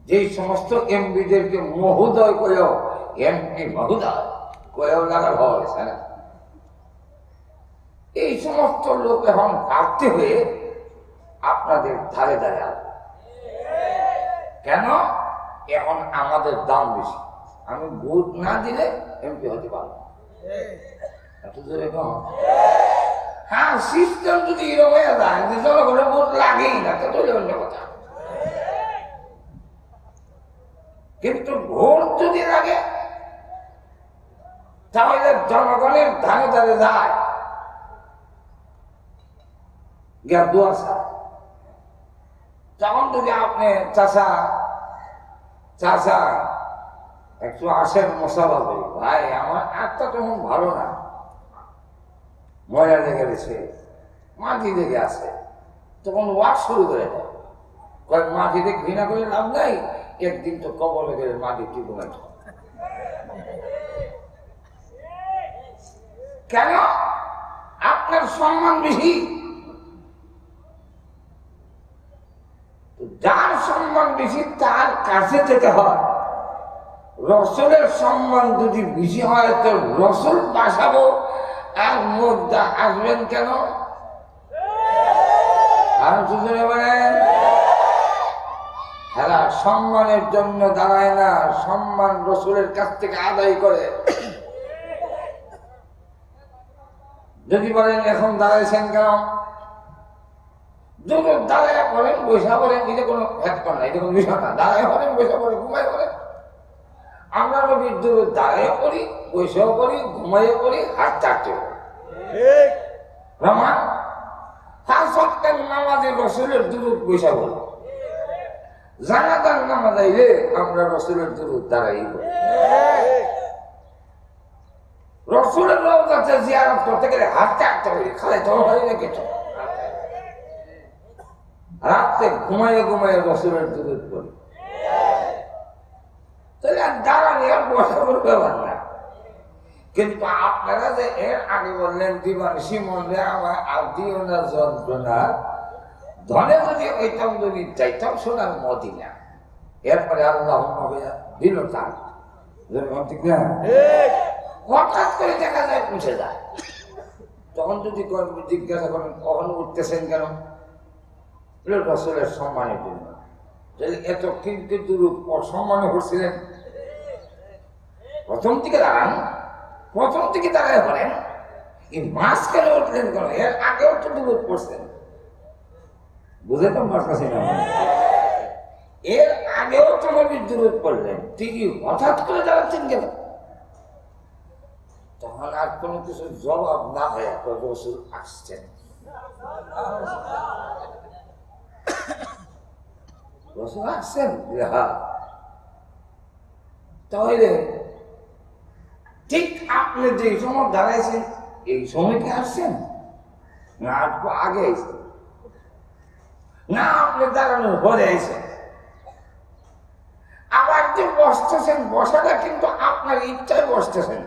যেই সমস্ত এমপিদেরকে মহোদয় কয়েও এমপি মহোদয় কয়েও লাগার হয়েছে না, এই সমস্ত লোক এখন ভাবতে হয়ে আপনাদের ধারে ধারে আসবে। কেন? এখন আমাদের দাম বেশি, আমি ভোট না দিলে এমপি হতে পারবো না। এত জোরে কম? হ্যাঁ, সিস্টেম যদি এরকম হয়ে যায় যে জনগণের ভোট লাগেই না, তো চলে অন্য কথা। কিন্তু ভোট যদি লাগে তাহলে জনগণের ধারে ধারে যায় দোয়া চায়। তখন যদি আপনি চাচা চাচা একটু আসেন মশালা করি, ভাই আমার আত্মা তখন ভালো না, ময়লা লেগে গেছে, মাটি লেগে আছে, তখন ওয়াশ শুরু করে দেয়। কয়েক মাটিতে ঘৃণা করে লাভ নাই, একদিন তো কবলে গেলে মাটি কি ঘুমাই। কেন? আপনার সম্মান বেশি। যার সম্মান বেশি তার কাছে যেতে হয়। রসুলের সম্মান যদি বেশি হয় তো রসুল বাসাবো আর মুদ্রা আসবেন কেন? আর দুজনে বলেন, হেরা সম্মানের জন্য দাঁড়ায় না, সম্মান রসুলের কাছ থেকে আদায় করে। যদি বলেন এখন দাঁড়াইছেন কেন, দুটো দাঁড়ায় পড়েন বৈশা পড়েন, এটা কোনো ফ্যাক্টর না, এটা কোনো বিষয় না। দাঁড়ায় পড়েন বৈশা পড়ে ঘুমাই পড়েন, আমরা নবীর দুটো দাঁড়ায় পড়ি, বৈশাও করি, ঘুমাইও করি, হাত চাটতে করি। রমান নামাজে রসুলের দুরুদ বৈশা বলি, জানাজার নামাজ আইলে আমরা রসুলের দুরুদ দাঁড়াই বলি। রসুলের রওজাতে জিয়ারত করতে গেলে হাত চাটতে করি, খালে তো হয় না কিছু। রাত্রে ঘুমাইয়ে ঘুমাইয়ে রসুলের দুরুদ পড়ি, তাহলে আর দাঁড়ানি আর বসা করে ব্যাপার না। কিন্তু আপনারা যে এর আগে বললেন দিবান সিমনে আমার আর দিও না যন্ত্রণা, ধনে যদি ওইটাম যদি চাইতাম সোনার মদিনা, এরপরে আল্লাহ দিল তার ঠিক না। হঠাৎ করে দেখা যায় উঠে যায়, তখন যদি জিজ্ঞাসা করেন কখন উঠতেছেন কেন, রসুলের সম্মানের জন্য। এত কিন্তু অসম্মানে করছিলেন, প্রথম থেকে দাঁড়ান, প্রথম থেকে দাঁড়ায় পড়েন, এই মাছ কেন উঠলেন কেন, এর আগেও তো দূরত পড়ছেন, বুঝে তো মাছ কাছে না, এর আগেও তো নবীর দূরত পড়লেন, ঠিকই হঠাৎ করে দাঁড়াচ্ছেন কেন? তখন আর কোনো কিছু জবাব না হয় রসুল আসছেন। রসুল আসছেন, হ্যাঁ। তাহলে ঠিক আপনি যে সময় দাঁড়াইছেন এই সময় কি আসছেন না একটু আগে আইছেন, না আপনি দাঁড়ানোর পরে আইছেন? আবার যে বসতেছেন, বসাটা কিন্তু আপনার ইচ্ছায় বসতেছেন।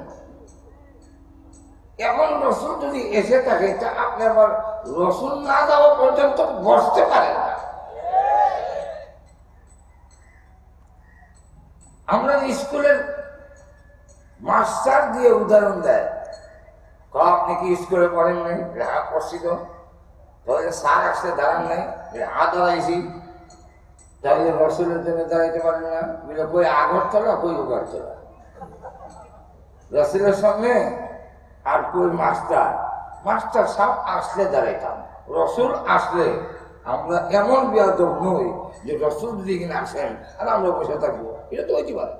এখন রসুল যদি এসে থাকে তা আপনি আবার রসুল না যাওয়া পর্যন্ত বসতে পারেন না। আমরা স্কুলের মাস্টার দিয়ে উদাহরণ দেয়, আপনি কি স্কুলে পড়েন নাই? হ্যাঁ পড়ছি তো। তাহলে স্যার আসলে দাঁড়ান নাই, দাঁড়াইছি, তাহলে রসুলের জন্য দাঁড়াইতে পারেন না? বলে কই আগরতলা, কই উগারতলা, রসুলের সামনে আর কই মাস্টার। মাস্টার সব আসলে দাঁড়াইতাম, রসুল আসলে আমরা এমন বেয়াদব নই যে রসুল যদি কিনে আসেন আর আমরা বসে থাকবো, এটা তো হইতে পারে।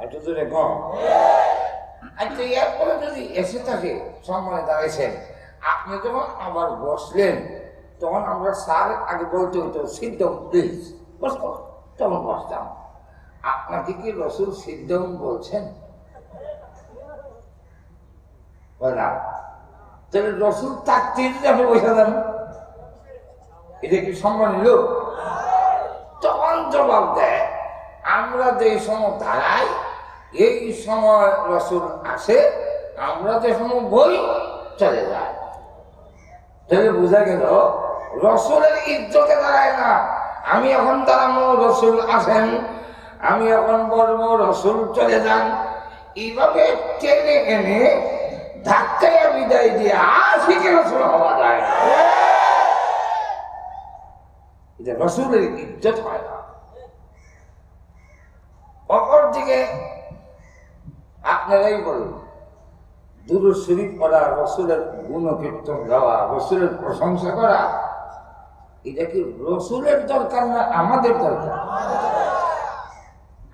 একটু জোরে কম। আচ্ছা, এরপরে যদি এসে থাকে সম্মানে দাঁড়াইছেন, আপনি যখন আবার বসলেন তখন আমরা স্যার আগে বলতে হইতো সিদ্ধম প্লিজ বসবো, তখন বসতাম। আপনাকে কি রসুল সিদ্ধম বলছেন? না, তাহলে রসুল তার তীর আপনি বসে দেন, এটা কি সম্মান হলো? তখন জবাব দেয়, আমরা যে সময় দাঁড়াই এই সময় রসুল আসে, আমরা যে সময় বই চলে যায়। তাহলে বোঝা গেল রসুলের ইজ্জতে দাঁড়ায় না, আমি এখন দাঁড়ানো রসুল আসেন, আমি এখন বলবো রসুল চলে যান। এইভাবে টেনে এনে ধাক্কায় বিদায় দিয়ে আশিকে রসুল হওয়া যায় না। এটা রসুলের ইজ্জত হয় না। অপরদিকে আপনারাই বলুন, দুরূদ শরীফ পড়া, রসুলের গুণকীর্তন গাওয়া, রসুলের প্রশংসা করা, এটা কি রসুলের দরকার না আমাদের দরকার?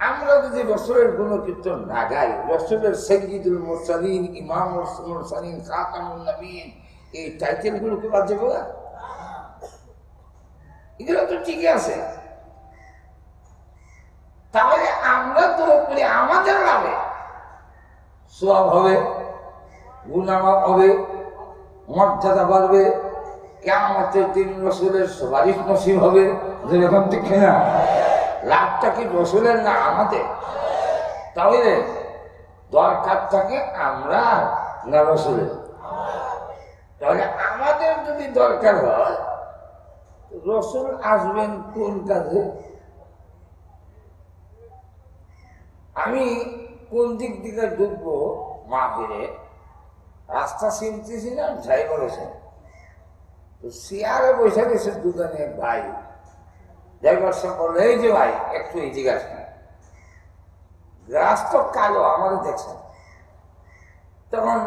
আমরা যদি রসুলের গুণকীর্তন না গাই, রসুলের সাইয়্যিদুল মুরসালিন, ইমামুল মুরসালিন, খাতামুন নবীন, এই টাইটেলগুলোকে বাদ দেবো না? এগুলো তো ঠিকই আছে। তাহলে আমরা তো করি আমাদের লাভে, সওয়াব হবে, গুনাহ হবে, মর্যাদা বাড়বে, কিয়ামতের দিন রসুলের সুপারিশ নসিব হবে। যেরকম ঠিক না? লাভটা কি রসুলের না আমাদের? তাহলে দরকার থাকে আমরা না রসুলের? তাহলে আমাদের যদি দরকার হয়, রসুল আসবেন কোন কাজে? আমি কোন দিক দিকে ঢুকবো মাহফিলে, রাস্তা চিনতেছি না, যাই বলেছেন তো চেয়ারে বসে গেছে দোকানে এক ভাই। ড্রাইভার সাহেব বললো, এই যে ভাই একটু এই দিকে আসেন, রাস্তা কালো আমাদের দেখছেন। তখন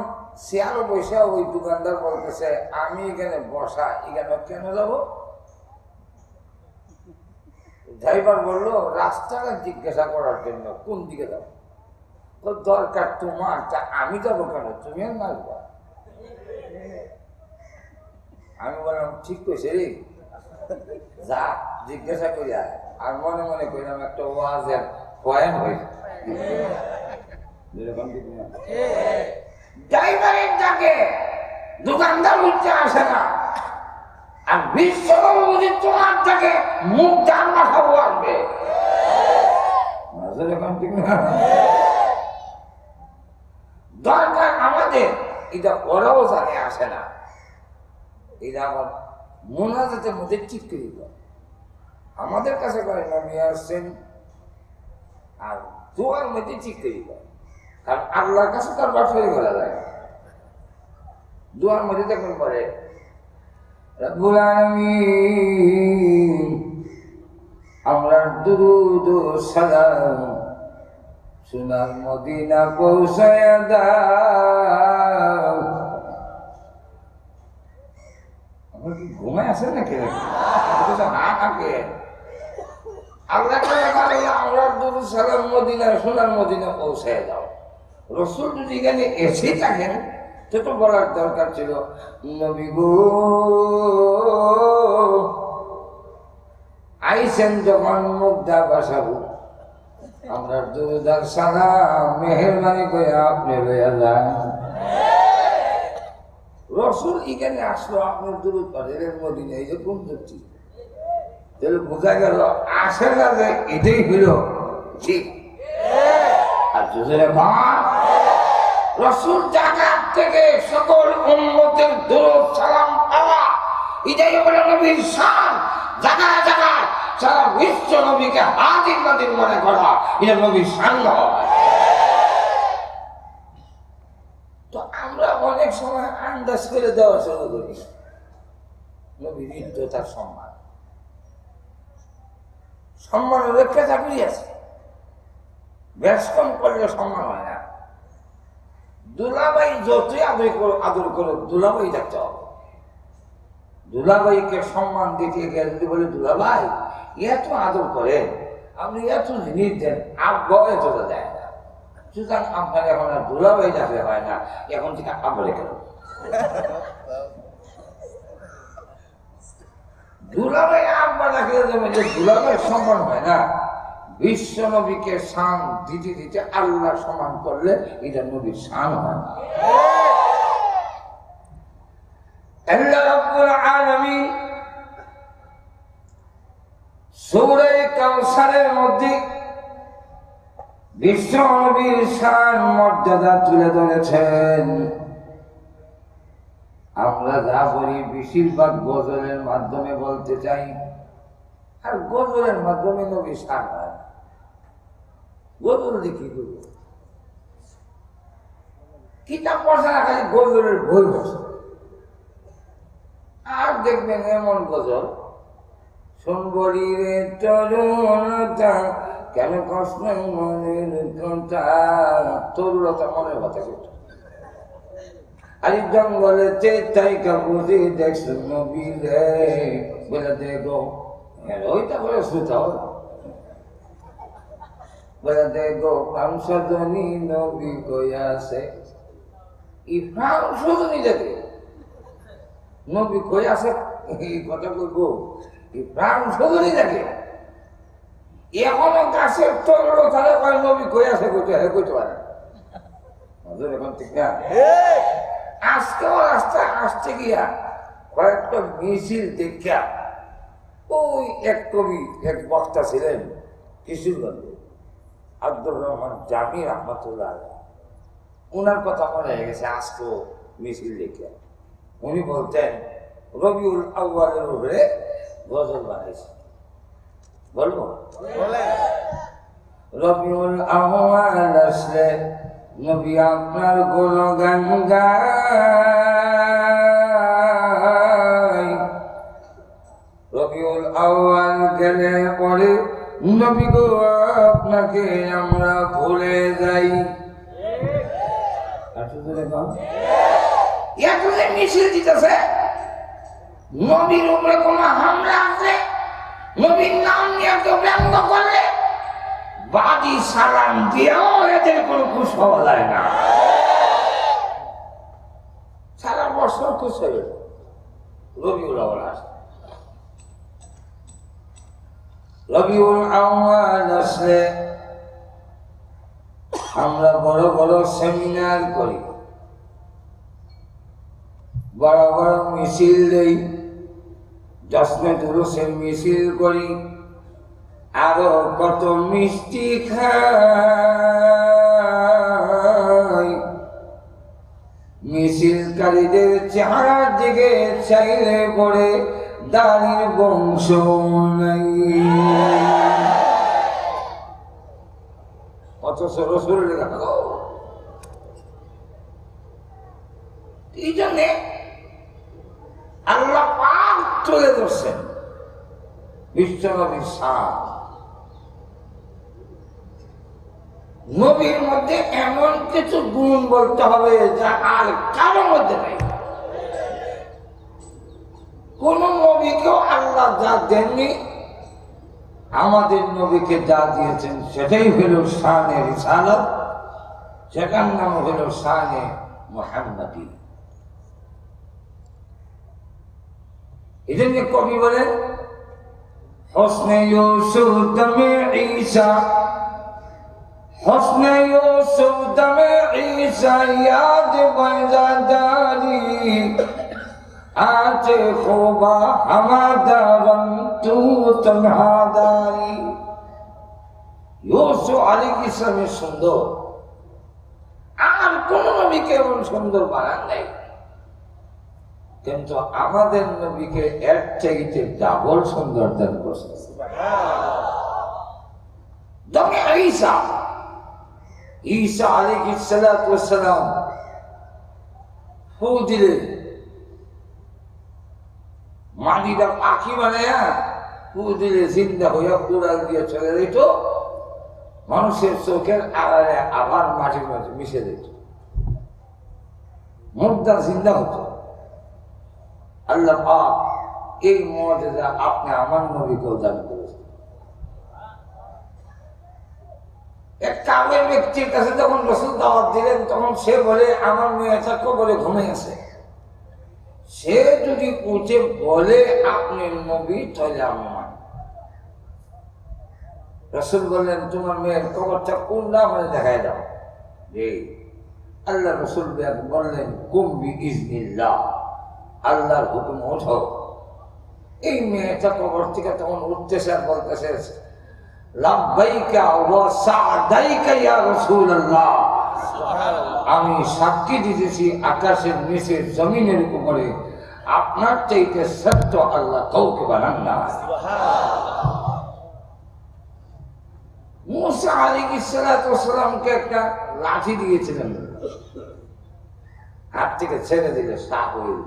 চেয়ারে বসে ওই দোকানদার বলতেছে, আমি এখানে বসা, এখানে কেন যাব? ড্রাইভার বললো, রাস্তাটা জিজ্ঞাসা করার জন্য, কোন দিকে যাবো? তো দরকার তোমার, তা আমি যাবো কেন, তুমি আর নাচবা? আমি বললাম, ঠিক কইছে রে, যা জিজ্ঞাসা করি। আর মনে মনে করিলাম একটা ওয়াজের পয়েন্ট হয়েছে। ড্রাইভারের ডাকে দোকানদার উঠতে আসে না, আর বিশ্বকর্মী তোমার ডাকে মুখ ডান মাথাবো আসবে। দরকার আমাদের, এটা ওরাও জানে আসে না। এটা আবার মোনাজাতের মধ্যে ঠিক করে দেয়, আমাদের কাছে করে নবী আসছেন, আর দোয়ার মধ্যে ঠিক করে দেয়। কারণ আল্লাহর কাছে তার বাফের করা যায় না। দোয়ার মধ্যে দেখুন পরে, রব্বুল আলামিন আমরা দুরূদ ও সালাম সোনার মদিনা পৌঁছায়া দাও। আমার কি ঘুমায় আছে নাকি? আল্লাহ দুরূদ সালাম মদিনা সোনার মদিনা পৌঁছায় দাও। রসুল যদি এখানে এসে থাকেন তো বলার দরকার ছিল, নবী গো আইসেন যখন মুগ্ধা বাসাবো, আমরা দুরূদ আর সালাম মেহেরবানি করে আপনি লইয়া যান। রসুল এখানে আসলো, আপনার দুরূদ পাঠের মদিনা, এই যে কোন যুক্তি? তাহলে বোঝা গেল আসে না যে এটাই হইল ঠিক। আর যদি রসুল জাকাত থেকে সকল উম্মতের দুরূদ সালাম পাওয়া, এটাই হলো নবীর শান। জায়গায় জায়গায় সারা বিশ্ব নবীকে হাজির নাজির মনে করা, এটা নবীর শান নয়। তো আমরা অনেক সময় আন্দাজ করে দেওয়া শুরু করি, নবীর ইজ্জত আর সম্মান, সম্মান রক্ষা চাকরি আছে, বেশ কম করলে সম্মান হয় না। দুলাভাই যতই আদর করো, দুলাভাই থাকতে হবে। দুলাভাইকে সম্মান দিতে গেলে যদি বলে, দুলাভাই এত আদর করেন, আপনি এত জিনিস দেন, আব্বাও এতটা দেয় না, সুতরাং আপনার এখন আর দুলাভাই ডাকলে হয় না, এখন থেকে আব্বা রেখে দেবো। দুলাভাই আব্বা ডাকলে দেবেন, যে দুলাভাই সম্মান হয় না। বিশ্ব নবীকে শান দিতে দিতে আল্লাহ সম্মান করলে এটা নবীর শান হয় না। আল্লাহ রাব্বুল আলামিন সূরা কাউসারের মধ্যে বিশ্ব নবীর শান মর্যাদা তুলে ধরেছেন। আমরা যা বলি বেশিরভাগ গজলের মাধ্যমে বলতে চাই, আর গজলের মাধ্যমে নবী সার হয়। গজল দিয়ে কি করব? কিতাব পড়ছে না, খালি গজলের বই বসে। আর দেখবেন এমন গজল, শুনবরি রে তরুণতা কেন কষ্ট মনের কথা, তরুণতা মনের কথা কিন্তু। আর জঙ্গলে তাই কাবুজি দেখছো নবী রে বলে দেখো, ওইটা বলে শুতে হবে। বলে দেখো সংশোধনী নবী কইয়া আছে, এই সংশোধনী দেখে নবী কই আছে, এই কথা কইব এই প্রাণ শোধনী দেখে। এখনো গাছের তরুণতারে কয় নবী কই আছে, কইতে হে কইতে পারে এখন ঠিক না। আজকেও রাস্তায় আসতে গিয়া কয়েকটা মিছিল দেখা, ওই এক কবি এক বক্তা ছিলেন কিশোরগঞ্জে, আব্দুর রহমান জামি রহমতুল্লাহ, ওনার কথা মনে হয়ে গেছে আজকেও মিছিল দেখে। উনি বলতেন রবিউল আউয়ালের উপরে গজল বানাইছে। বলবো রবিউল আউয়াল আসলে নবী আপনার গুণগান গায়, রবিউল আউয়াল গেলে পরে নবী গো আপনাকে আমরা ভুলে যাই। মিছিল দিতেছে, নবীর উপরে কোন হামলা আছে, নবীর নাম নিয়ে কেউ ব্যঙ্গ করলে বাদি সালাম দিয়েও এদের কোনো খুশ হওয়া যায় না। সারা বছর খুশ হবে রবিউল আউয়াল আসে। রবিউল আউয়াল আসলে আমরা বড় বড় সেমিনার করি, বড় বড় মিছিল দেই, জশ্নে দুরুসে মিছিল করি, আরো কত মিষ্টি খাই। মিছিলকারীদের চেহারার দিকে চাইলে পড়ে দাড়ির বংশ নাই, অথচ রসুলের গান। এই জন্যে আল্লাহ পাক তুলে ধরছেন বিশ্বনবীর শান। নবীর মধ্যে এমন কিছু গুণ বলতে হবে যা আর কারোর মধ্যে নাই। কোন নবীকেও আল্লাহ যা দেননি, আমাদের নবীকে যা দিয়েছেন সেটাই হল শানে রিসালাত, সেটার নাম হল শানে মুহাম্মাদি। এই জন্য কবি বলেন হোসনে ইউসুফ দমে ঈসা, হোসনে ইউসুফ দমে ঈসা ইয়াদ বজাদারি, আতে খুবা হামাদারন তু তনহাদারি। ইউসুফ আলাইহিস সালামের সুন্দর, আর কোন নবীকে এমন সুন্দর বানান নাই, কিন্তু আমাদের নবীকে এর চাইতে ডাবল সুন্দর দান করছে। দমে ঈসা, ঈসা আলাইহিস সালাম ফু দিলে মাটিটা পাখি বানায়া ফু দিলে জিন্দা হইয়া উড়াল দিয়ে চলে যেত, মানুষের চোখের আড়ালে আবার মাটির মাঝে মিশে যেত, মুর্দা জিন্দা হতো। আল্লাহ পাক এই মুআজিজা আপনি আমার নবীকেও দান করেছেন। এক কামের ব্যক্তির কাছে যখন রাসূল দাওয়াত দিলেন, তখন সে বলে আমার মেয়েটা কবরে ঘুমিয়ে আছে। সে যদি উঠে বলে আপনি নবী, তাহলে আমি মানি। রাসূল বললেন তোমার মেয়ের কবরটা কোন নামে দেখায় দাও। আল্লাহ রাসূল বললেন কুম বিইজনিল্লাহ, আল্লাহর হুকুম ওঠো। এই মেয়েটা কবর থেকে তখন উঠতেছে আর বলতেছে লাব্বাইকা ওয়া সা'দাইকা ইয়া রাসূলুল্লাহ, আমি সাক্ষী দিতেছি আকাশের নিচে জমিনের উপরে আপনার চাইতে সত্য আল্লাহ কাউকে বানান না। মুসা আলাইহিস সালামকে একটা লাঠি দিয়েছিলেন, হাত থেকে ছেড়ে দিলে সাপ হয়ে।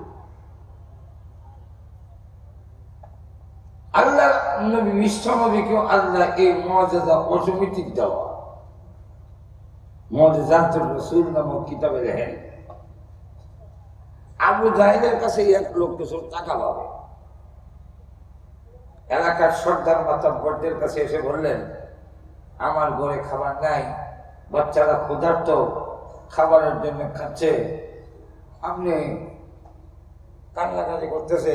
আল্লাহ নবী বিশ্ব নবীকেও আল্লাহ এই মুআজিজা অটোমেটিক দেওয়া, মুআজিজাতুর রাসূল নামক কিতাবে লেখেন। আবু জাহেলের কাছে এক লোক কিছু টাকা পাবে, এলাকার সর্দার মাতাব্বরদের কাছে এসে বললেন, আমার ঘরে খাবার নাই, বাচ্চারা ক্ষুধার্ত, খাবারের জন্য খাচ্ছে, আপনি কান্নাকাটি করতেছে,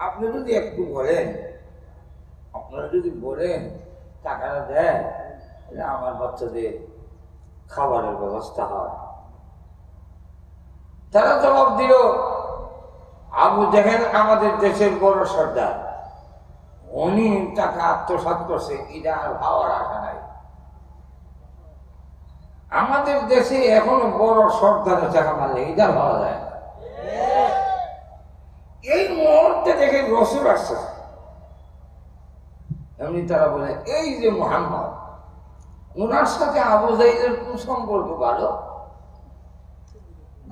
আপনি যদি একটু বলেন, আপনারা যদি বলেন টাকাটা দেন, আমার বাচ্চাদের খাবারের ব্যবস্থা হয়। তারা জবাব দিল, আবু জাহেল আমাদের দেশের বড় সর্দার, উনি টাকা আত্মসাৎ করছে, এটা আর ভাবার আশা নাই। আমাদের দেশে এখনো বড় সর্দারের টাকা মারলে এটা ভাবা যায় না। এই মুহূর্তে দেখে রসুল আসছে, এমনি তারা বলে, এই যে মুহাম্মদ, ওনার সাথে আবু জাহেলের কোন সম্পর্ক ভালো,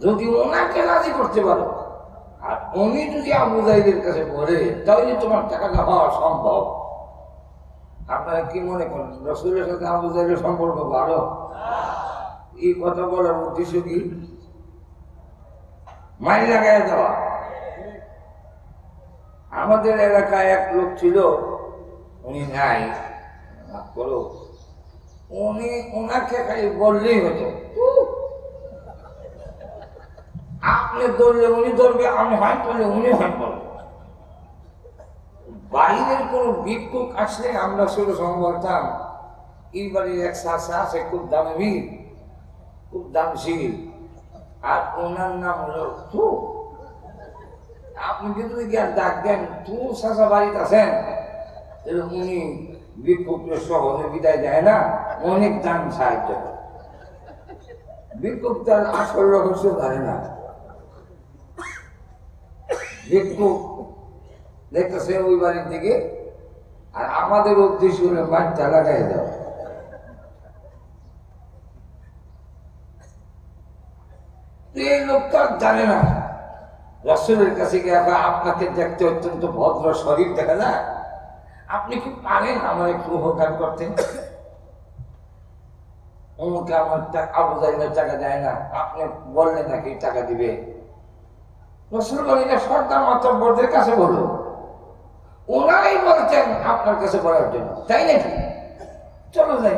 যদি ওনাকে রাজি করতে পারো আর উনি যদি আবু জাহেলের কাছে বলে, তাহলে তোমার টাকাটা হওয়া সম্ভব। আপনারা কি মনে করেন রসুলের সাথে আবু জাহেলের সম্পর্ক ভালো? এই কথা বলার উদ্দেশ্য কি? মাইল লাগাই দেওয়া। আমাদের এলাকায় এক লোক ছিল, উনি নাই, করো, উনি ওনাকে খালি বললেই হতো, আপনি ধরলে উনি ধরবে, আমি হয় করলে উনি হয় করবে। বাইরের কোন ভিক্ষুক আসলে আমরা শুরু সম্ভবতাম, এই বাড়ির এক শাসা আছে, খুব দামি, খুব দামশীল, আর ওনার নাম হলো তু। আপনি কিন্তু গিয়ে ডাক দেন, তু শাসা বাড়িতে আছেন, উনি ভিক্ষুককে সহজে বিদায় দেয় না, অনেক দান সাহায্য করে। ভিক্ষুক তার আসল রহস্য জানে না। ভিক্ষুক দেখতেছে ওই বাড়ির দিকে, আর আমাদের উদ্দেশ্য হলে বাড়িটা লাগাই দেওয়া। এই লোকটা জানে না রাসূলের কাছে গিয়ে, আপনাকে দেখতে অত্যন্ত ভদ্র শরীর দেখা যায়, আপনি কি পারেন আমার একটু উপকার করতে? অমুকে আমার আবু জাহেলের টাকা দেয় না, আপনি বললেন নাকি টাকা দিবে? রাসূল বলেন, সর্দার মাতব্বরদের কাছে বললো, ওনারাই বলতেন আপনার কাছে বলার জন্য, তাই নাকি? চলো যাই।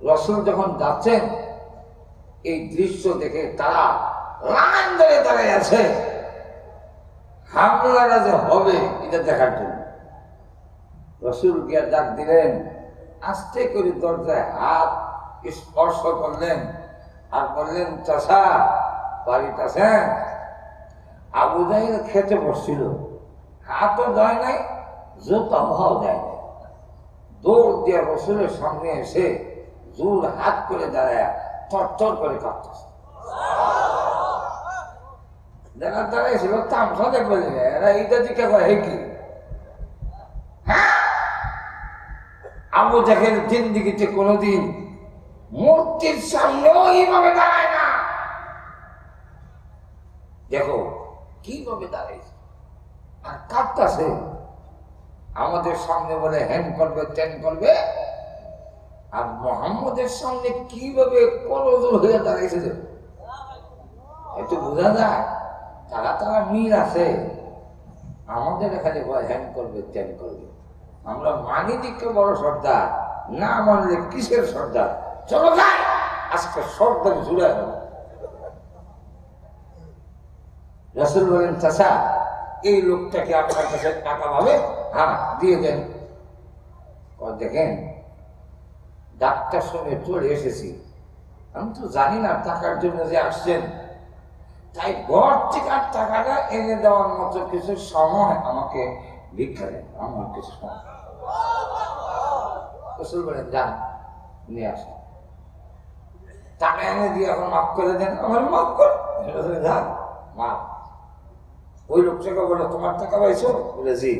রাসূল যখন যাচ্ছেন, এই দৃশ্য দেখে তারা লাইন ধরে দাঁড়ায় আছে, হামলাটা যে হবে এটা দেখার জন্য। রাসূল গিয়ে ডাক দিলেন, আস্তে করে দরজায় হাত স্পর্শ করলেন, আর বললেন, চাচা বাড়িতে আছেন? আবু জাহেল খেতে বসছিল, হাতও দেয় নাই, জুতা ভাও দেয় নাই, দৌড় দিয়ে রাসূলের সামনে এসে জোর হাত করে দাঁড়ায় থরথর করে কাঁপতেছে। যারা দাঁড়াইছিল তামসা দেখবে, এরা এইটা দিকে হে কি? আবু জাহেল জিন্দেগিতে কোনোদিন মূর্তির সামনেও এইভাবে দাঁড়ায় না। দেখো কিভাবে দাঁড়াইছে, আর কাঁপতেছে। আমাদের সামনে বলে হ্যান করবে, ত্যান করবে, আর মুহাম্মদের সামনে কিভাবে করজোর হয়ে দাঁড়াইছে, একটু বোঝা যায় তারা তারা মিল আছে। আমাদের এখানে হ্যান করবে, ত্যান করবে, আমরা মানি দিকে বড় সর্দার, না মানলে কিসের সর্দার? চলো যাই, আজকে সর্দার জুড়ে গেল। রাসূল বলেন, চাচা এই লোকটাকে আপনার কাছে টাকা পাবে? হ্যাঁ দিয়ে দেন। দেখেন ডাক্তার শুনে চলে এসেছি, আমি তো জানি না টাকার জন্য যে আসছেন, তাই ঘর থেকে আর টাকাটা এনে দেওয়ার মতো কিছু সময় আমাকে ভিক্ষা দেন, আমার কিছু সময়। রাসূল বলেন, যান নিয়ে আসেন, টাকা এনে দিয়ে এখন মাফ করে দেন, আমার মাফ করে যান, মাফ। ওই লোকটাকে বলে তোমার টাকা পাইছো? বলে জি।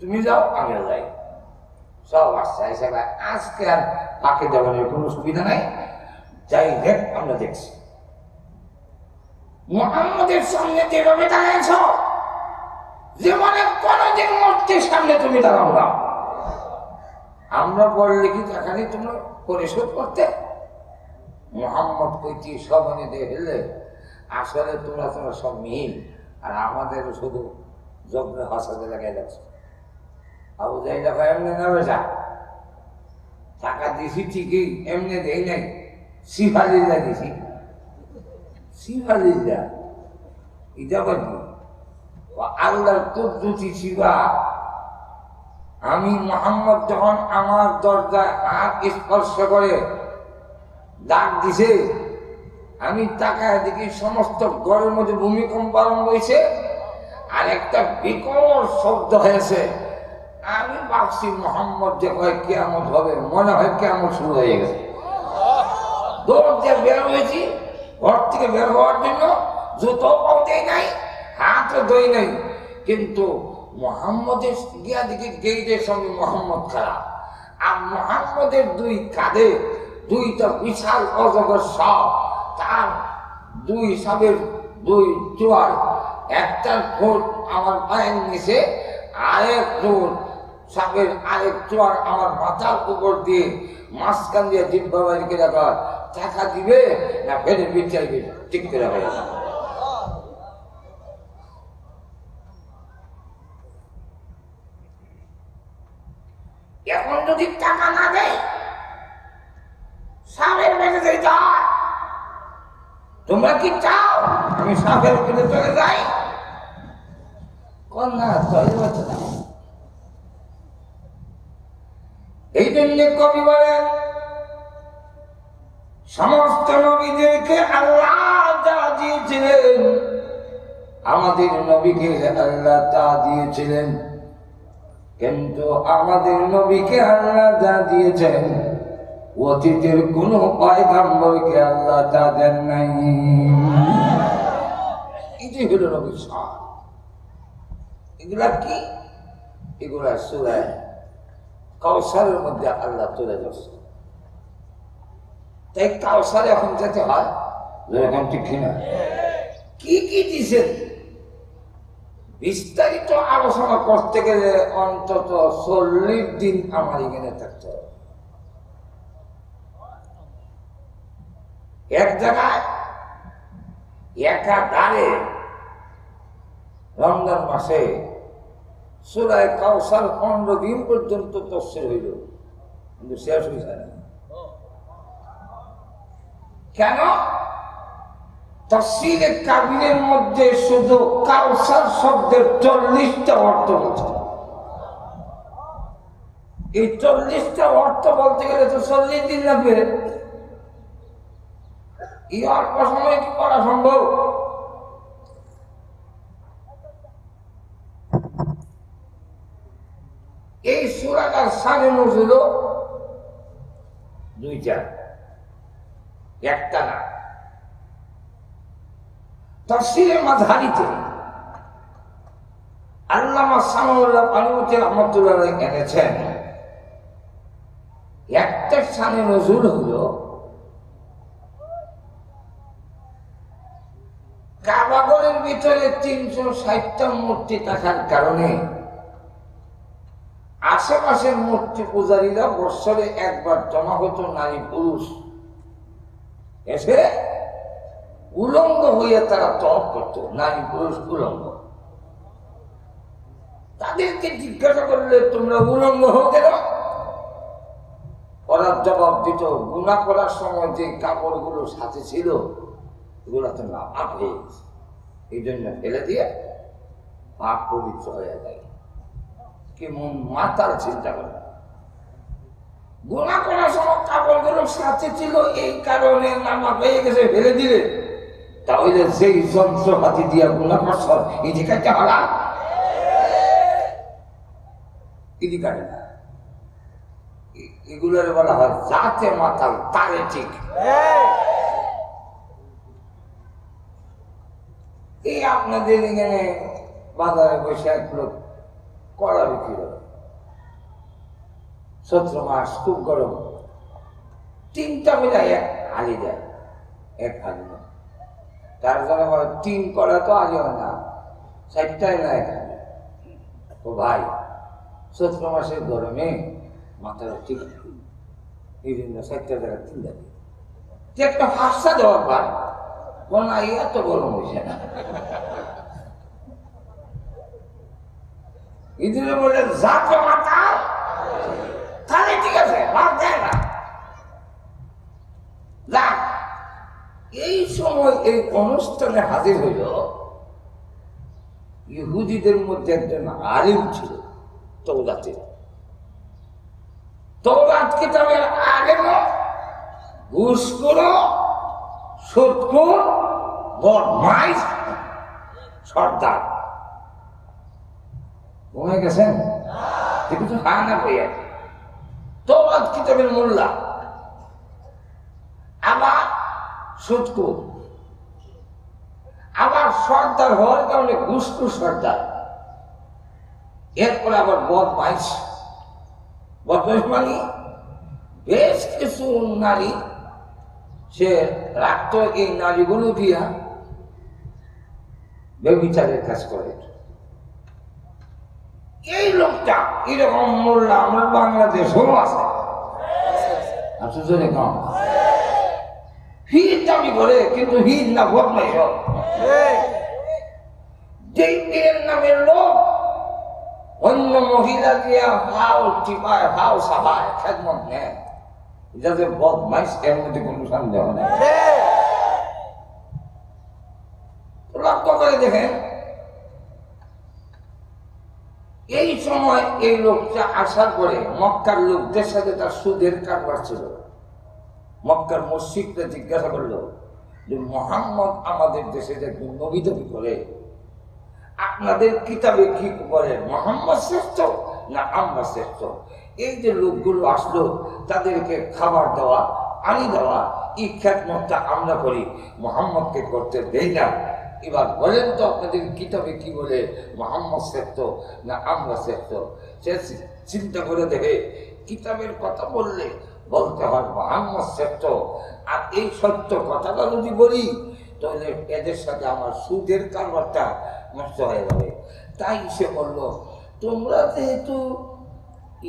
তুমি যাও, আমিও যাই। সব আসছে এসে আজকে আর পাকে যাওয়ার কোনো সুবিধা নাই, যাই দেখ আমরা দেখছি মুহাম্মদের সামনে যেভাবে দাঁড়িয়েছ জীবনে কোনদিন মূর্তির সামনে তুমি দাঁড়াও না। আমরা বললে কি টাকানি তোমরা পরিশোধ করতে? মুহাম্মদ কইতি সব এনে দিয়ে ফেললে আসলে তোমরা সব মিল, আর আমাদের শুধু যজ্ঞ হাসাতে লাগাই যাচ্ছে। আবু যাই দেখা এমনি নেবে যা টাকা দিছি ঠিকই, এমনি দেই নাই, সিফালিল্লা দিছি। সিফালিল্লা এটা কি? আল্লাহর কুদরতি সিফা। আমি মুহাম্মদ যখন আমার দরজায় হাত স্পর্শ করে ডাক দিছে, আমি তাকায় দেখি সমস্ত ঘরের মধ্যে ভূমিকম্প আরম্ভ হয়েছে আর একটা বিকট শব্দ হয়েছে। আমি ভাবছি মুহাম্মদ যে কয় কিয়ামত হবে, মনে হয় কিয়ামত শুরু হয়ে গেছে। দৌড় দিয়ে বের হয়েছি, ঘর থেকে বের হওয়ার জন্য জুতো পাও দেয় নাই, হাতও দই নাই, কিন্তু মুহাম্মদের গিয়া দিকে গেইটের সঙ্গে মুহাম্মদ খারাপ, আর মুহাম্মদের দুই কাঁধে দুইটা বিশাল অজগর সাপ, তার দুই সাপের দুই চোয়ার, একটা ঠোঁট আমার পায়ের নিচে, আরেক ঠোঁট সাপের আরেক চোয়ার আমার মাথার উপর দিয়ে, মাঝখান দিয়ে জিব্বা বাড়িকে রাখা। টাকা দিবে না ফেলে বিচাইবে, ঠিক করে রাখা যাবে। এখন যদি টাকা না দেয় সাপের পেটে যেতে হয়। তোমরা কি চাও আমি সাপের পেটে চলে যাই? না, এই জন্য কবি বলেন সমস্ত নবীদেরকে আল্লাহ যা দিয়েছিলেন, আমাদের নবীকে আল্লাহ তা দিয়েছিলেন, কিন্তু আমাদের নবীকে আল্লাহ যা দিয়েছেন অতীতের কোন পয়গম্বরকে আল্লাহ তা দেন নাই। এটাই হলো নবীর সার। এগুলা কি? এগুলা সূরা কাউসারের মধ্যে আল্লাহ তুলে ধরছে। তাই কাউসারে এখন যেতে হয়, এখন ঠিক কিনা? কি কি দিছেন বিস্তারিত আলোচনা করতে গেলে অন্তত 40 দিন আমার এখানে থাকতে হবে। এক জায়গায় একাধারে রমজান মাসে সূরা কাউসার 15 দিন পর্যন্ত তাফসীর হইল, কিন্তু শেষ হইছে না। কেন? তাফসীরে কাবিরের মধ্যে শুধু কাউসার শব্দের 40টা অর্থ বলছে। এই 40টা অর্থ বলতে গেলে তো 40 দিন লাগবে। এই অল্প সময় কি করা সম্ভব? এই সূরাটার শানে নজুল দুইটা, একটা না। তাফসীরে মাযহারিতে আল্লামা সানাউল্লাহ আলমী রাহমাতুল্লাহ এনেছেন, একটা শানে নজুল হলো কাবাগরের ভিতরে 360টা মূর্তি থাকার কারণে আশেপাশের মূর্তি পূজারীরা বৎসরে একবার জমা হতো নারী পুরুষ এসে উলঙ্গ হইয়া তারা তওয়াফ করত। নারী পুরুষ উলঙ্গ। তাদেরকে জিজ্ঞাসা করলে তোমরা উলঙ্গ হও কেন? ওরা জবাব দিত, গুনাহ করার সময় যে কাপড়গুলো সাথে ছিল এগুলো তো না পাপ হয়ে গেছে, এই জন্য ফেলে দিয়ে পাপ পবিত্র হয়ে যায়। কি মন মাতাল চিন্তা করে। গুনাহ করার সময় কাপড়গুলো সাথে ছিল, এই কারণে নামা পেয়ে গেছে, ফেলে দিলে। তাহলে সেই যন্ত্রপাতি দিয়া গুনাহ করছ, এই যে কাটতে হলা ইদি কাটে না। এগুলোর বলা হয় যাতে মাতাল তারে ঠিক। এই আপনাদের এখানে বাজারে বসে এক লোক কড়া বিক্রি করে। চৈত্র মাস খুব গরম, 3টা মিলাই এক হালি দেয়, এক হালি না। তার জন্য বলে 3 কড়া তো আগে হয় না, 4টাই না এক হালি। ও ভাই, চৈত্র মাসের গরমে মাথার ঠিক এই জন্য 4টা জায়গায় 3টা দিই, একটা হাসা দেওয়ার পার না, এত গরম হয়েছে না। ইঁদুরে বলে যাতে মাথা, তাহলে ঠিক আছে, ভাব দেয় না। যাক, এই সময় এই অনুষ্ঠানে হাজির হইল ইহুদিদের মধ্যে একজন আলিম ছিল, তওরাতের। তওরাত কিতাবের আলেম, ঘুষখোর, সুদখোর, বদমাইশ সর্দার। ঘুমে গেছেন? কিছু হা না কইয়া তওরাত কিতাবের মোল্লা, আবার সুদখোর, আবার সর্দার হওয়ার কারণে ঘুষখোর সর্দার। এরপরে আবার বদমাইশ। বদমাইশ মানে বেশ কিছু নারী সে রাখত, এই নারীগুলো দিয়া ব্যভিচারের কাজ করে। এই লোকটা এরকম মোল্লা আমার বাংলাদেশেও আছে। আচ্ছা, জোরে কম। হির দাবি করে, কিন্তু হির না, বদমাইশ। যে এর নামের লোক অন্য মহিলা দিয়া হাও টিপায়, হাও সাবায়, খেদমত নেয়, এটা যে বদমাইশ, এর মধ্যে কোনো সন্দেহ নেই। লক্ষ্য করে দেখেন, এই সময় এই লোকটা আসার পরে মক্কার লোকদের সাথে তার সুদের কারবার ছিল। মক্কার মসজিদটা জিজ্ঞাসা করলো যে মুহাম্মদ আমাদের দেশে যে নবী দাবি করে, আপনাদের কিতাবে কি বলে, মুহাম্মদ শ্রেষ্ঠ না আমরা শ্রেষ্ঠ? এই যে লোকগুলো আসলো, তাদেরকে খাবার দেওয়া, পানি দেওয়া, এই খেদমতটা আমরা করি, মুহাম্মদকে করতে দেই না। এবার বলেন তো, আপনাদের কিতাবে কি বলে, মুহাম্মদ শ্রেষ্ঠ না আমরা শ্রেষ্ঠ? সে চিন্তা করে দেখে, কিতাবের কথা বললে বলতে হয় মুহাম্মদ শ্রেষ্ঠ। আর এই সত্য কথাটা যদি বলি, তাহলে এদের সাথে আমার সুদের কারবারটা নষ্ট হয়ে যাবে। তাই সে বলল, তোমরা যেহেতু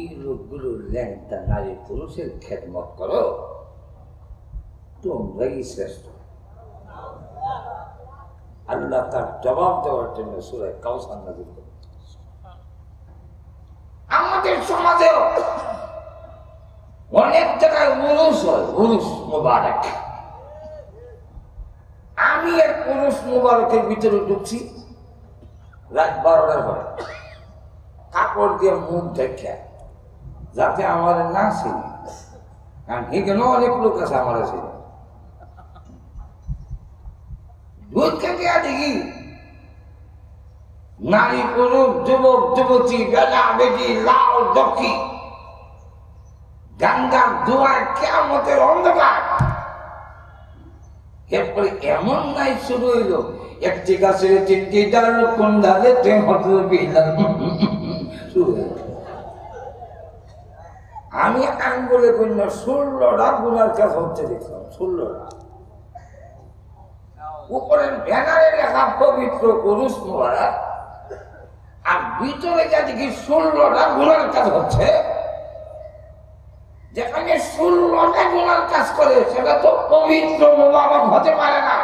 এই লোকগুলো ল্যাংটা নারী পুরুষের খেদমত করো, তোমরাই শ্রেষ্ঠ। আল্লাহ তার জবাব দেওয়ার জন্য সূরা কাউসার নাযিল করেন। আমাদের সমাজেও অনেক জায়গায় উরুস হয়, উরুস মুবারক। আমি এক উরুস মুবারকের ভিতরে ঢুকছি রাত 12টার পরে, কাপড় দিয়ে মুখ দেখে, যাতে আমার না ছিল, কারণ এখানে অনেক লোক আছে আমার ছিল। দেখি নারী পুরুষ, যুবক যুবতী, বেলা বেটি, লাল দক্ষি, গান্ধার দুয়ার, কিয়ামতের অন্ধকার। এরপরে এমন নাই শুরু হইল, একটি গাছের 3টি ডাল, কোন ডালে শুরু হইল। আমি আঙ্গুলে কন্য 16টা গুনার কাজ হচ্ছে দেখলাম, 16টা। উপরের ব্যানারে লেখা পবিত্র পুরুষ মুবারক, আর ভিতরে যা দেখি 16টা গুনার কাজ হচ্ছে। যেখানে 16টা গুনার কাজ করে, সেটা তো পবিত্র মুবারক হতে পারে না।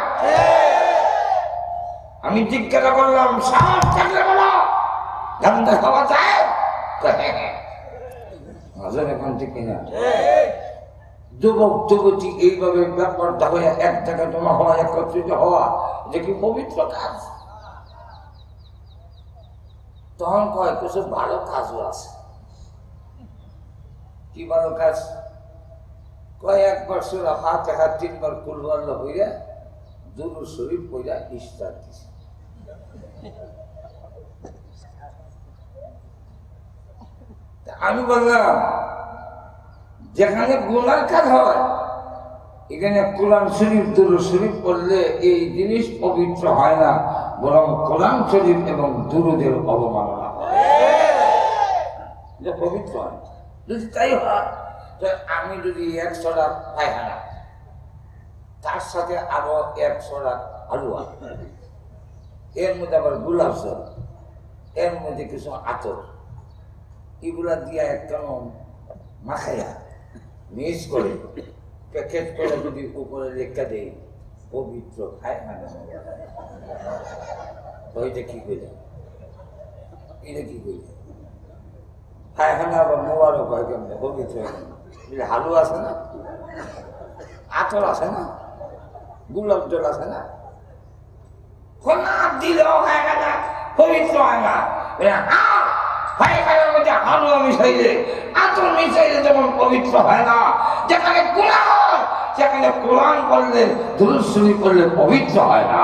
আমি জিজ্ঞাসা করলাম, সাহস থাকলে বলো, গান্দা খাওয়া যায়? এখন ঠিক কিনা? যুবক যুবতী এইভাবে ব্যাপারটা হয়ে এক জায়গায় জমা হওয়া, একত্রিত হওয়া, যে কি পবিত্র কাজ। তখন কয় কিছু ভালো কাজও আছে। কি ভালো কাজ? কয় একবার সুরা ফাতিহা 3 বার কুল আল্লাহ হইয়া, দুরূদ শরীফ পড়া ইফতার দিছে। আমি বললাম, যেখানে গুনার কাজ হয়, এখানে কোরআন শরীফ, দুরূদ শরীফ পড়লে এই জিনিস পবিত্র হয় না, বরং কোরআন শরীফ এবং দুরূদের অবমাননা করে। এটা পবিত্র হয়। যদি তাই হয়, আমি যদি 100 রাত পায়খানা, তার সাথে আরো 100 রাত হালুয়া, এর মধ্যে আবার গোলাপ জল, এর মধ্যে কিছু আতর, এগুলা দিয়া কেমন মাখাইয়া মিক্স করে প্যাকেট করে যদি উপরে লেখা দেয় পবিত্র পায়খানা, ওইটা কি করে? এটা কি করে? পায়খানা আবার মোবারক হয় কেমন? পবিত্র হালুয়া আছে না, আতর আছে না, গোলাপ জল আছে না, কোনা দিলেও পায়খানা পবিত্র হয় না। পায়খানার মধ্যে হালুয়া মিশাইলে, আতর মিশাইলে যেমন পবিত্র হয় না, যেখানে গুনাহ হয় সেখানে কোরআন পড়লে, দুরূদ শরীফ পড়লে পবিত্র হয় না।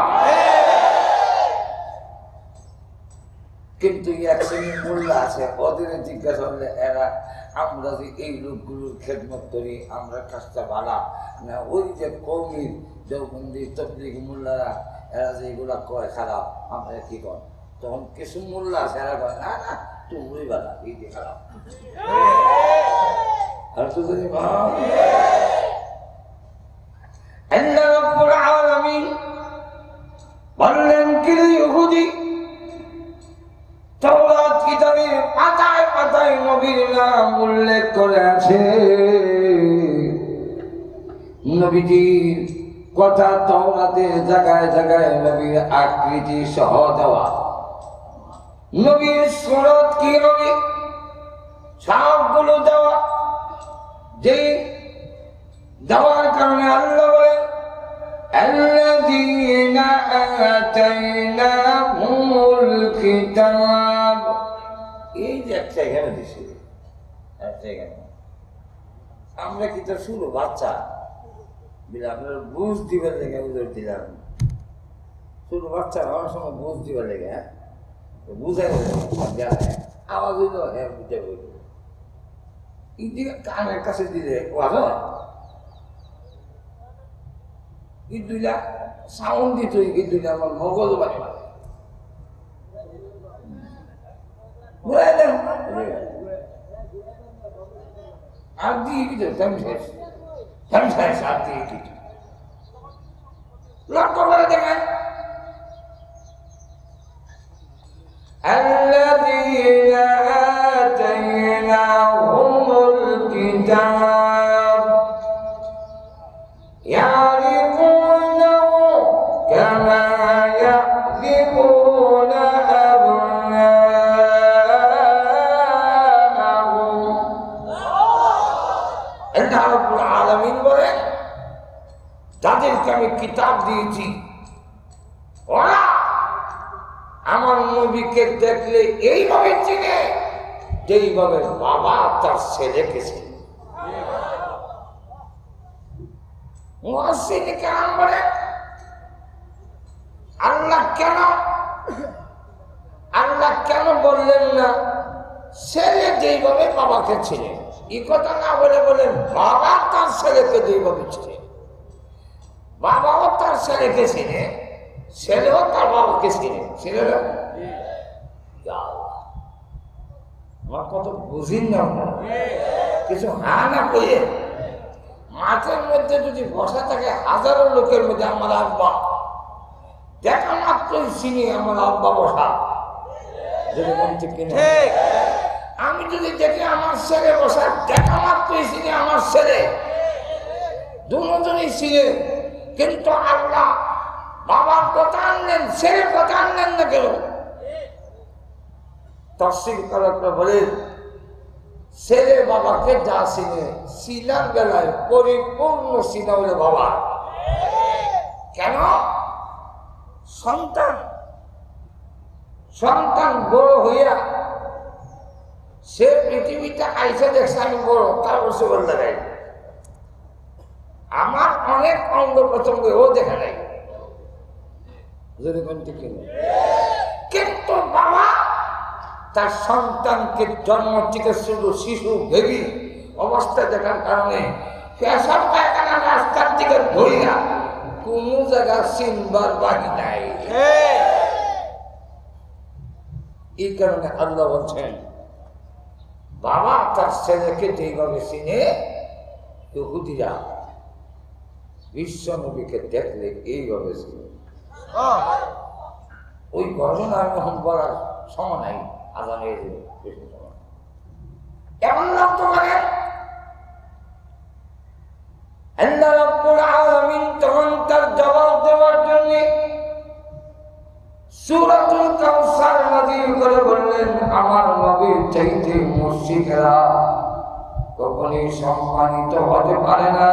কিন্তু এক শ্রেণীর মোল্লা আছে, ওদের জিজ্ঞাসা করলে এরা, আমরা যে এই লোকগুলোর খেদমত করি, আমরা কাজটা ভালো না, ওই যে কৌমির দেওবন্দি তবলিগ মোল্লারা এরা যে এগুলা কয় খারাপ, আমরা কি কর? তখন কিছু মোল্লা আছে, এরা কয় না না তুমি ভালো, এই যে খারাপ। আর তো জানি আল্লাহ রাব্বুল আলামিন বললেন কি ইহুদি তাওরাত কিতাবের পাতায় পাতায় নবীর নাম উল্লেখ করে আছে, নবীজির কথা তাওরাতে জায়গায় জায়গায় নবীর আকৃতি সহ দেওয়া, নবীর সুরত কি হবে সবগুলো দেওয়া, যে দেওয়ার কারণে আল্লাহ বলেন আল্লাযীনা আতাইনাহুমুল কিতাব, এই যে একটা এখানে দিছে, একটা এখানে আমরা কি তো শুরু বাচ্চা দিলে আপনার বুঝ দিবার লেগে উদর দিলাম, শুরু বাচ্চা হওয়ার সময় বুঝ দিবার লেগে বুঝাই আওয়াজ হইল, হ্যাঁ বুঝে বলল, কানের কাছে দিলে এই দুইটা সাউন্ড দিত, এই দুইটা আমার মগজ বাড়ি আর দিয়ে দিত আর দিয়ে দিত। লক্ষ্য করে দেখেন الذين آتيناهم الكتاب يعرفونه كما يعرفون أبناءهم। আল্লাহ রাব্বুল আলামিন বলেন যাদেরকে আমি কিতাব দিয়েছি ওরা আমার নবীকে দেখলে এইভাবে চিনে যেইভাবে বাবা তার ছেলেকে চিনে। আল্লাহ কেন বললেন না ছেলে যেইভাবে বাবাকে চিনে, এই কথা না বলে বলেন বাবা তার ছেলেকে যেইভাবে চিনে, বাবাও তার ছেলেকে চিনে, ছেলেও তার বাবাকে চিনে। চিনে না? আমার কত বুঝিন না, কিছু হা না কইয়ে মাঠের মধ্যে যদি বসা থাকে হাজারো লোকের মধ্যে আমার আব্বা দেখা মাত্রই চিনি আমার আব্বা বসা, আমি যদি দেখি আমার ছেলে বসা দেখা মাত্রই চিনি আমার ছেলে, দুজনই চিনে। কিন্তু আল্লাহ বাবার কথা আনলেন, ছেলের কথা আনলেন না কেন? তাফসীর কারকরা বলেন ছেলে বাবাকে যা চিনে, চিনার বেলায় পরিপূর্ণ চিনা হলে বাবা। কেন? সন্তান বড় হইয়া সে পৃথিবীতে আইসে দেখছে আমি বড়, তার বসে বলতে নাই আমার অনেক অঙ্গ প্রত্যঙ্গ ও দেখা নাই, কিন্তু বাবা তার সন্তানকে জন্ম থেকে শুধু শিশু ভেবি অবস্থা দেখার কারণে পেশাব পায়খানা রাস্তার দিকে ধরিয়া কোন জায়গা চিনবার বাকি নাই। এই কারণে আল্লাহ বলছেন বাবা তার ছেলেকে যেইভাবে চিনে ইহুদিরা বিশ্ব নবীকে দেখলে এইভাবে চিনে। ওই ঘটনা আমি এখন বলার সময় নাই, আজানের বেশি সময় এমন লাগতো মানে আল্লাহ রাব্বুল আলামিন তখন তার জবাব দেওয়ার জন্য সূরাতুল কাউসার নাযিল করে বললেন আমার নবীর চাইতে মুশরিকরা কখনোই সম্মানিত হতে পারে না।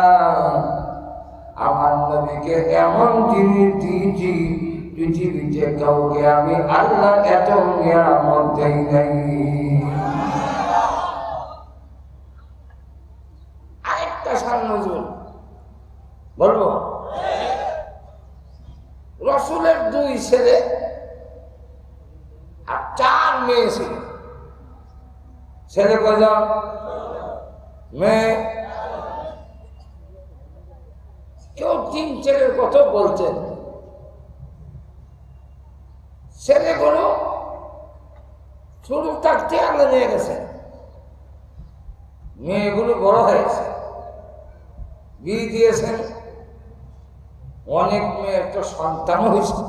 আমার নবীকে এমন জিনিস দিয়েছি পৃথিবীতে কাউকে আমি আল্লাহ এত নিয়ামত দেই নাই। আরেকটা সান্নজুল বলবো, রসুলের 2 ছেলে আর 4 মেয়ে ছিল। ছেলে কয়জন, মেয়ে? কেউ 3 ছেলের কথা বলছেন। ছেলেগুলো ছোট থাকতে আল্লাহ নিয়ে গেছে, মেয়েগুলো বড় হয়েছে, বিয়ে দিয়েছেন, অনেক মেয়ে একটা সন্তানও হয়েছে।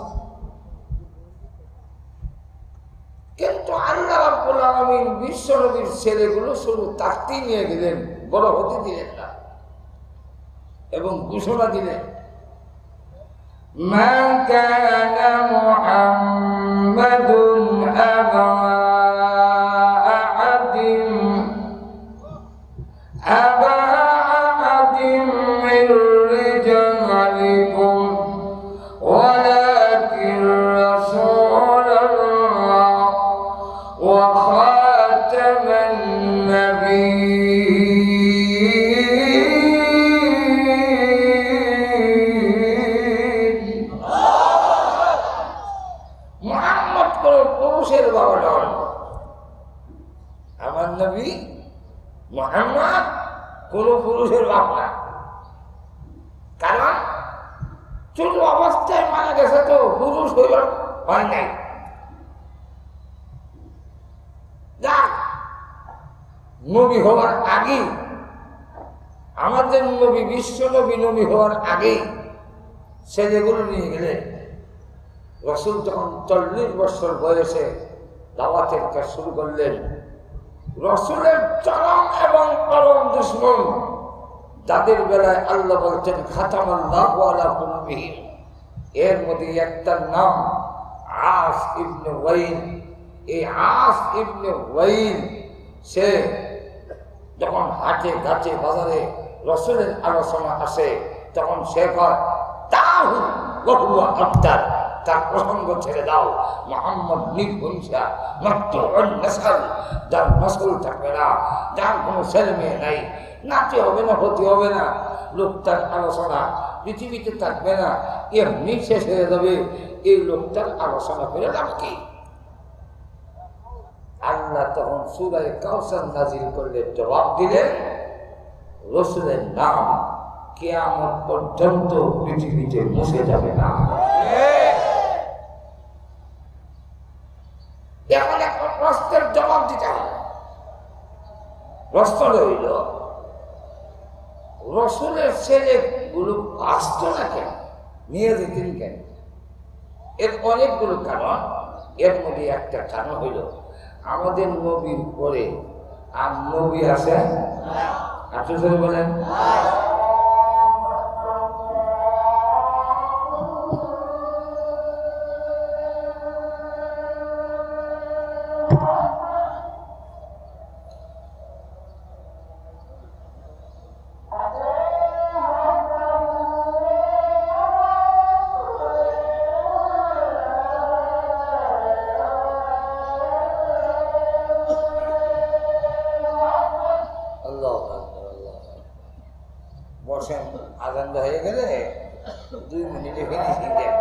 কিন্তু আল্লাহ রাব্বুল আলামিন বিশ্ব নবীর ছেলেগুলো শুধু থাকতেই নিয়ে গেলেন, বড় হতে দিলেন না এবং ঘোষণা দিলেন মা কানা মুহাম্মাদুন আবা আহাদিম মির রিজালিকুম ওয়ালাকিন রাসূলুল্লাহ ওয়া খাতামান নাবিয়্যিন। মুহাম্মদ কোন পুরুষের বাবা নন, আমার নবী মুহাম্মদ কোন পুরুষের বাপ না। কারণ ছোট অবস্থায় মারা গেছে, তো পুরুষ হইল হয় নাই। যাক, নবী হওয়ার আগেই, আমাদের নবী বিশ্ব নবী হওয়ার আগেই ছেলেগুলো নিয়ে গেলেন। রাসূল যখন 40 বছর বয়সে দাওয়াতের কাজ শুরু করলেন, রাসূলের চরম এবং পরম দুশমন যাদের বেলায় আল্লাহ বলছেন খাতামাল্লাহু আলা কুলুবিহিম, এর মধ্যে একটার নাম আস ইবনে ওয়াইল। এই আস ইবনে ওয়াইল সে যখন হাটে গাছে বাজারে রাসূলের আলোচনা আসে, তখন সে কয় তাহু ওয়া হুয়া আবতার, তার প্রসঙ্গ ছেড়ে দাও। মুহাম্মদ নির্বংশা মাকতুউন নাসল, যার নসল থাকবে না, যার কোনো ছেলে মেয়ে নাই, নাতি হবে না, হতে হবে না, লোকটার আলোচনা পৃথিবীতে থাকবে না, এমনি শেষ হয়ে যাবে। এই লোকটার আলোচনা করে লাভ কি? আল্লাহ তখন সূরা কাউসার নাযিল করলে জবাব দিলেন রাসূলের নাম কিয়ামত পর্যন্ত পৃথিবীতে মুছে যাবে না। এখন একটা প্রশ্নের জবাব দিতে হবে। প্রশ্ন রইল, রাসূলের ছেলেগুলো আসত না কেন, নিয়ে যেতেন কেন? এর অনেকগুলো কারণ। এর মধ্যে একটা কারণ হইল আমাদের নবীর পরে আর নবী আছে, আপনি বলেন বসেন, আজান হয়ে গেলে 2 মিনিটে ফিনিশিং দেন।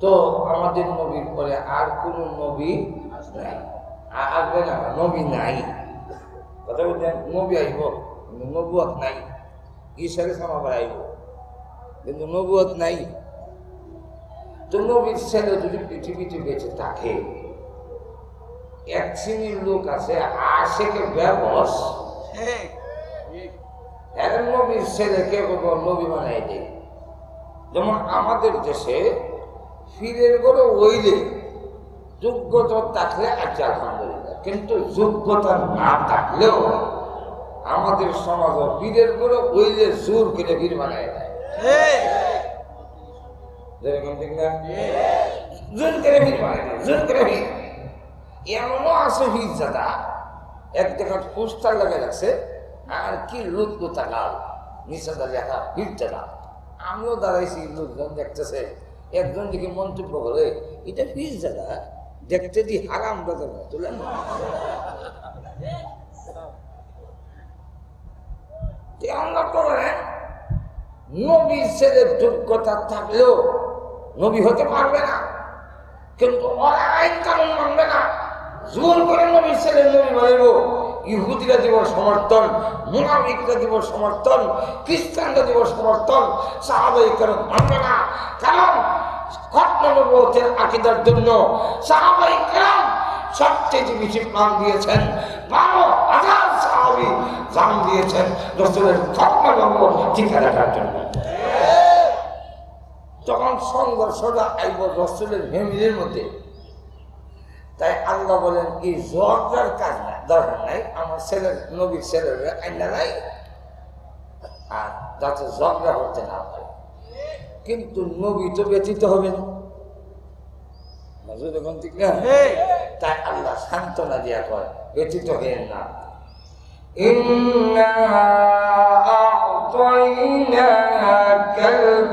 তো আমাদের নবীর পরে আর কোন নবী নাই, আসবে না, নবী নাই। কথা বলছেন, নবী আইব কিন্তু নবুয়ত নাই। ঈশ্বরের সমাবার আইব কিন্তু নবুয়ত নাই। তো নবীর ছেলে যদি পৃথিবীতে বেঁচে থাকে, এক শ্রেণীর লোক আছে আশেকে ব্যবস, নবীর ছেলেকে নবী বানাই দেয়। যেমন আমাদের দেশে ফিরের করে ওইলে যোগ্যতা থাকলে আচ্ছা আলহামদুলিল্লাহ, কিন্তু যোগ্যতা না থাকলেও আমাদের সমাজ পীরের করে ওইলে জোর করে পীর বানায় দেয়। জোর করে পীর বানায় দেয়, জোর করে পীর। এমনও আছে পীর জাদা এক জায়গায় পোস্টার লাগে রাখছে, আর কি লুৎ লুতাকাল নিচে লেখা পীর জাদা। আমিও দাঁড়াইছি, লোকজন দেখতেছে, একজন দিকে মন্তব্য করে এটা পীর জাদা, দেখতে দি হারাম দাদা তুলেন। নবীর ছেলের যোগ্যতা থাকলেও নবী হতে পারবে না, কিন্তু ওরা আইন কানুন মানবে না, জোর করে নবীর ছেলে নবী বানাইব। ইহুদিরা দিব সমর্থন, মুনাফিকরা দিব সমর্থন, খ্রিস্টানরা দিব সমর্থন, সাহাবায়ে কেরাম মানবে না। কারণ খতম নবুয়তের আকীদার জন্য সাহাবায়ে কেরাম সবচেয়ে বেশি প্রাণ দিয়েছেন। 12,000 সাহাবী জান দিয়েছেন রাসূলের খতম নবুয়ত টিকে রাখার জন্য। তখন সংঘর্ষটা আইব রাসূলের ফ্যামিলির মধ্যে। তাই আল্লাহ বলেন এই জোয়ার কাজ নাই, দরকার নাই, আমার ছেলের নবীর ছেলের আইনা নাই, আর যাতে ঝগড়া করতে না পারে। কিন্তু নবী তো ব্যতীত হবেন, ঠিক না? তাই আল্লাহ সান্ত্বনা দিয়া কয় ব্যতীত হবেন না। ইন্না আ'তাইনাকাল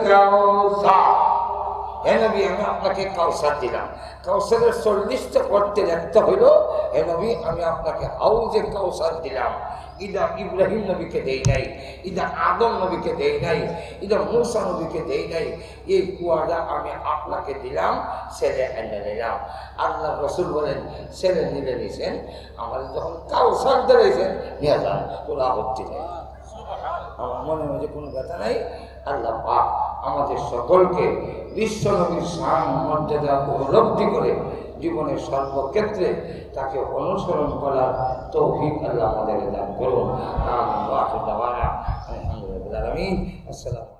কাউসার, হে নবী আমি আপনাকে কাউসার দিলাম। কাউসারের 40টা করতে একটা হইল, হে নবী আমি আপনাকে হাউজে কাউসার দিলাম। ইদা ইব্রাহিম নবীকে দেই নাই, ইদা আদম নবীকে দেই নাই, ইদা মূসা নবীকে দেই নাই। এই কুয়াটা আমি আপনাকে দিলাম, ছেলে এনে নিলাম। আল্লাহ রসুল বলেন ছেলে নিলে নিছেন, আমাদের যখন কাউসার দিয়েছেন নিয়ে যান, কোনো আপত্তি নেই। আমার মনের মধ্যে কোনো ব্যথা নাই। আল্লাহ পাক আমাদের সকলকে বিশ্ব নবীর শান মর্যাদা উপলব্ধি করে জীবনের সর্বক্ষেত্রে তাকে অনুসরণ করার তৌফিক আল্লাহ আমাদের দান করুন। আমিন। ওয়া আখিরু দাওয়ানা আলহামদুলিল্লাহি রাব্বিল আলামিন। আসসালামু